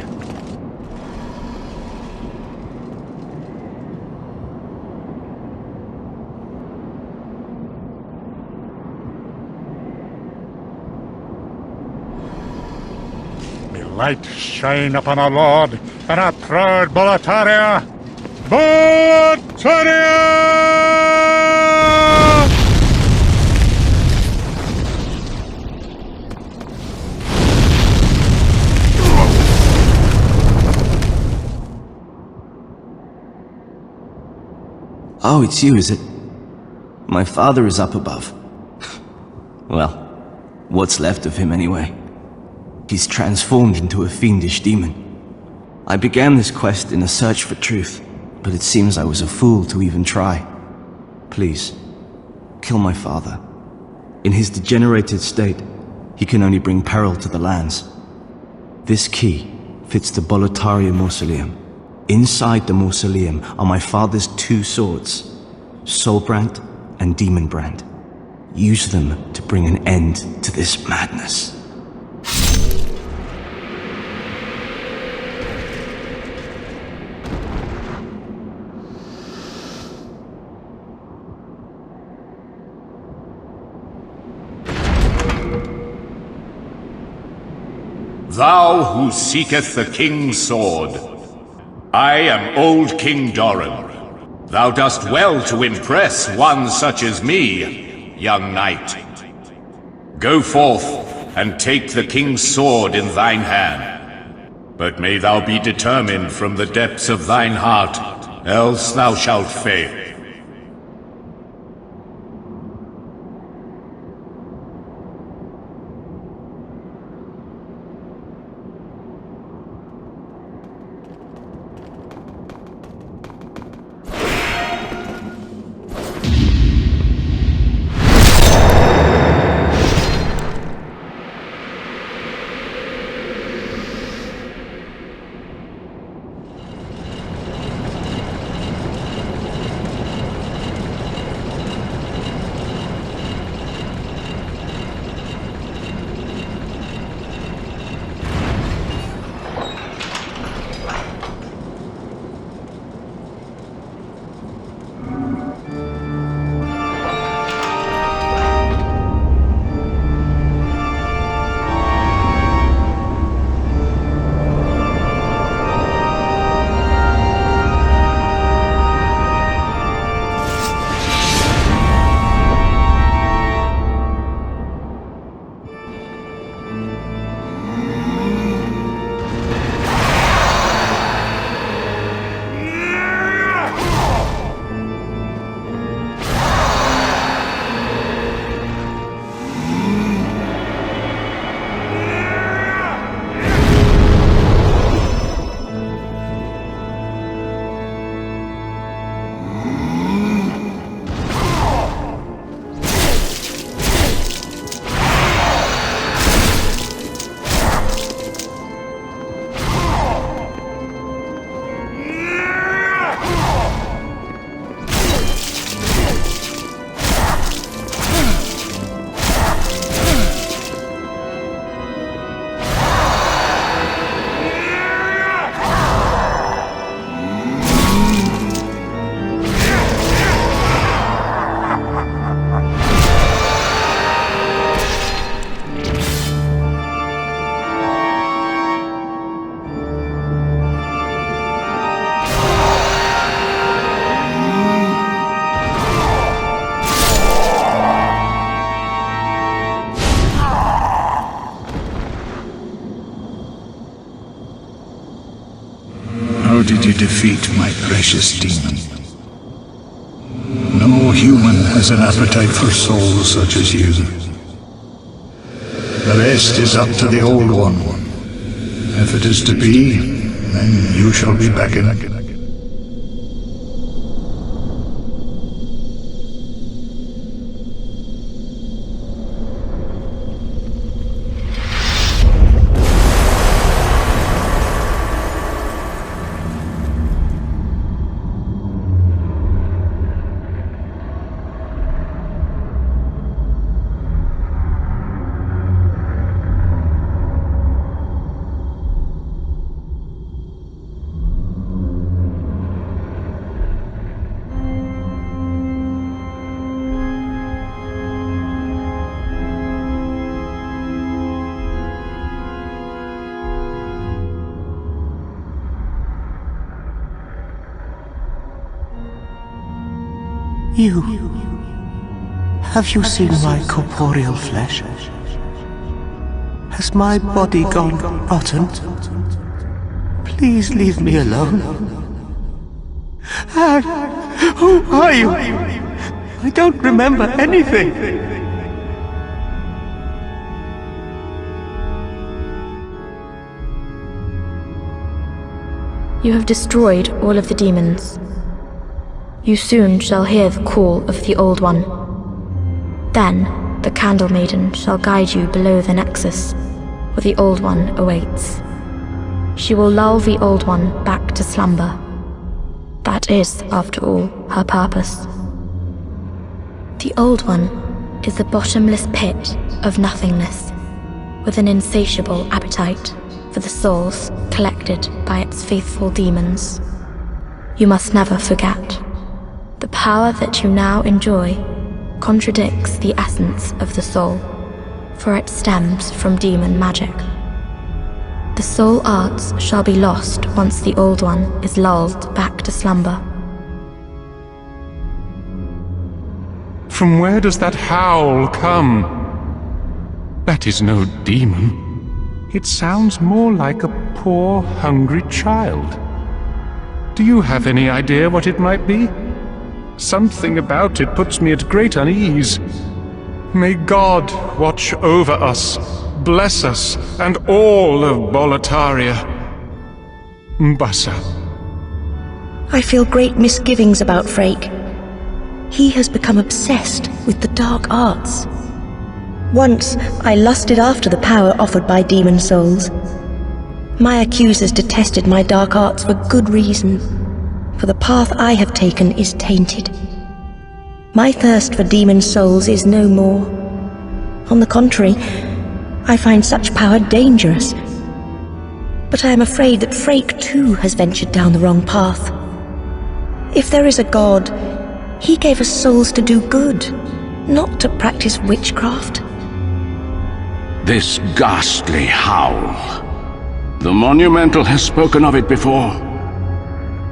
light shine upon our lord and our proud Boletaria! Boletaria!
Oh, it's you, is it? My father is up above. Well, what's left of him anyway? He's transformed into a fiendish demon. I began this quest in a search for truth, but it seems I was a fool to even try. Please, kill my father. In his degenerated state, he can only bring peril to the lands. This key fits the Boletaria mausoleum. Inside the mausoleum are my father's 2 swords, Soulbrand and Demonbrand. Use them to bring an end to this madness.
Thou who seeketh the king's sword, I am old King Doran. Thou dost well to impress one such as me, young knight. Go forth and take the king's sword in thine hand. But may thou be determined from the depths of thine heart, else thou shalt fail.
How did you defeat my precious demon? No human has an appetite for souls such as you. The rest is up to the Old One. If it is to be, then you shall be beckoned.
You. Have you seen my corporeal flesh? Has my body gone rotten? Please leave me alone. Hag, who are you? I don't remember anything.
You have destroyed all of the demons. You soon shall hear the call of the Old One. Then the Candle Maiden shall guide you below the Nexus, where the Old One awaits. She will lull the Old One back to slumber. That is, after all, her purpose. The Old One is a bottomless pit of nothingness, with an insatiable appetite for the souls collected by its faithful demons. You must never forget, the power that you now enjoy contradicts the essence of the soul, for it stems from demon magic. The soul arts shall be lost once the Old One is lulled back to slumber.
From where does that howl come? That is no demon. It sounds more like a poor, hungry child. Do you have any idea what it might be? Something about it puts me at great unease. May God watch over us, bless us, and all of Boletaria. Mbassa.
I feel great misgivings about Frake. He has become obsessed with the dark arts. Once, I lusted after the power offered by demon souls. My accusers detested my dark arts for good reason, for the path I have taken is tainted. My thirst for demon souls is no more. On the contrary, I find such power dangerous. But I am afraid that Frake too has ventured down the wrong path. If there is a god, he gave us souls to do good, not to practice witchcraft.
This ghastly howl. The Monumental has spoken of it before.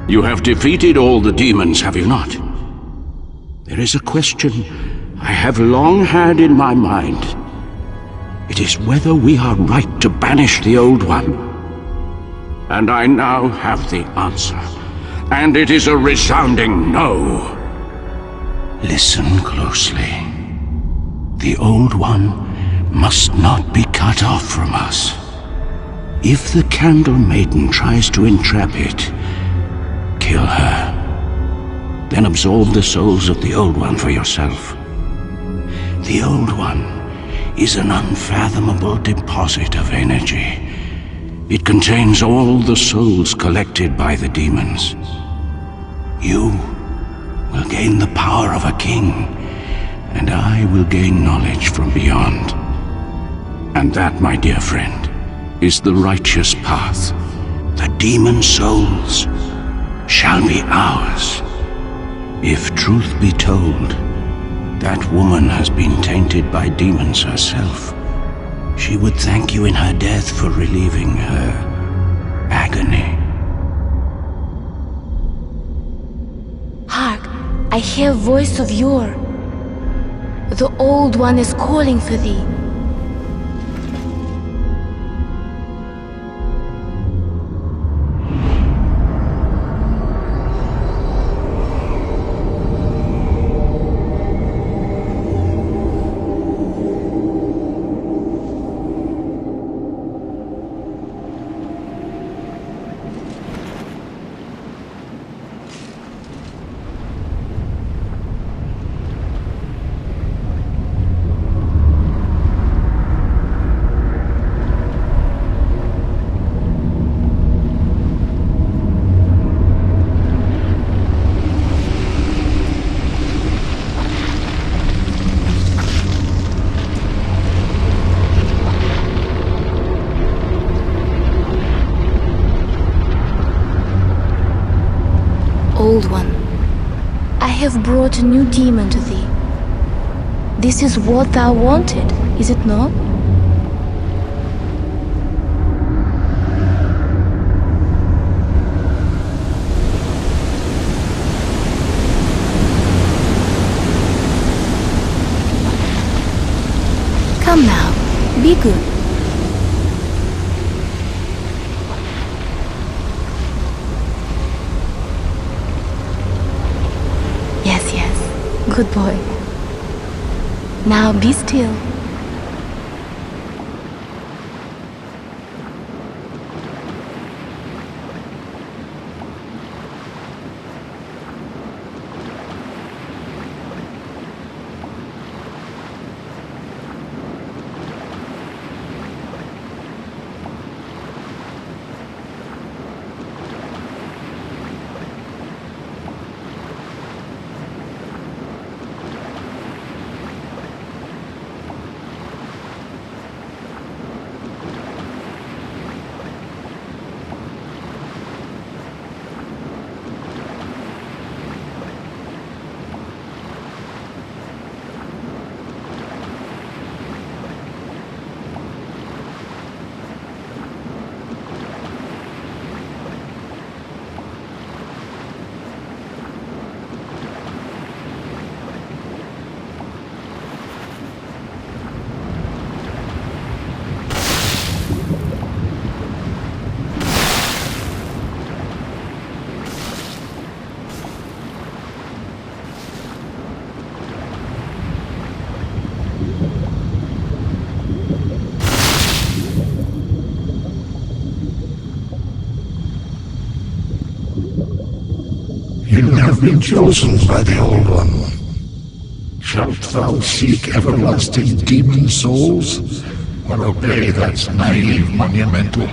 You have defeated all the demons, have you not? There is a question I have long had in my mind. It is whether we are right to banish the Old One. And I now have the answer. And it is a resounding no. Listen closely. The Old One must not be cut off from us. If the Candle Maiden tries to entrap it, kill her. Then absorb the souls of the Old One for yourself. The Old One is an unfathomable deposit of energy. It contains all the souls collected by the demons. You will gain the power of a king, and I will gain knowledge from beyond. And that, my dear friend, is the righteous path. The demon souls shall be ours. If truth be told, that woman has been tainted by demons herself. She would thank you in her death for relieving her agony.
Hark, I hear a voice of yore. The Old One is calling for thee. Old One, I have brought a new demon to thee. This is what thou wanted, is it not? Be good. Yes, yes. Good boy. Now be still.
You have been chosen by the Old One. Shalt thou seek everlasting demon souls, or obey that naive monumental?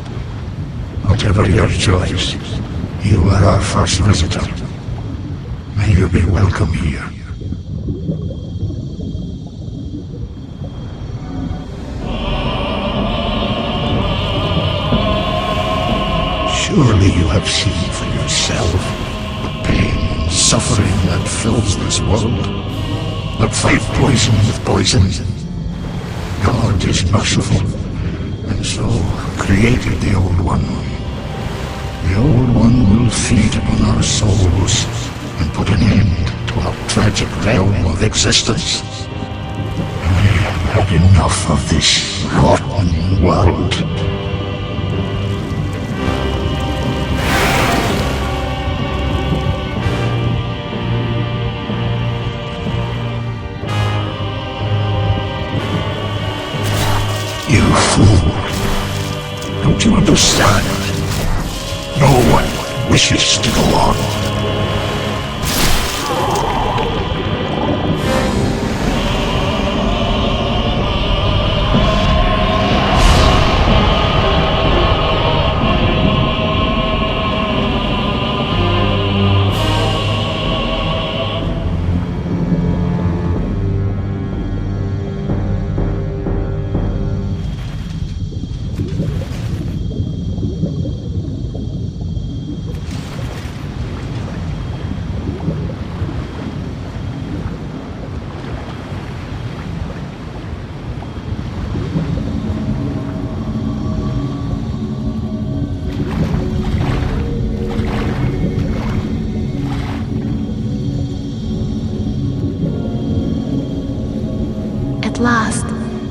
Whatever your choice, you are our first visitor. May you be welcome here. Surely you have seen for yourself the pain and suffering that fills this world. The fight poison with poison. God is merciful, and so created the Old One. The Old One will feed upon our souls and put an end to our tragic realm of existence. I have had enough of this rotten world. You fool! Don't you understand? No one wishes to go on.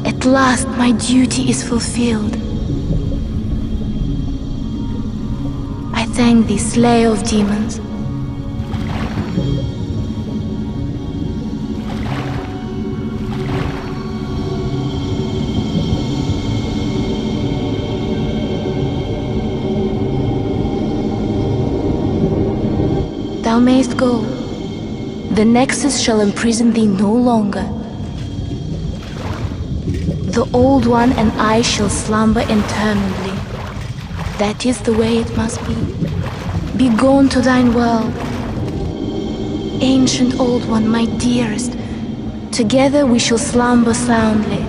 At last, my duty is fulfilled. I thank thee, Slayer of Demons. Thou mayst go. The Nexus shall imprison thee no longer. The Old One and I shall slumber interminably. That is the way it must be. Be gone to thine world. Ancient Old One, my dearest, together we shall slumber soundly.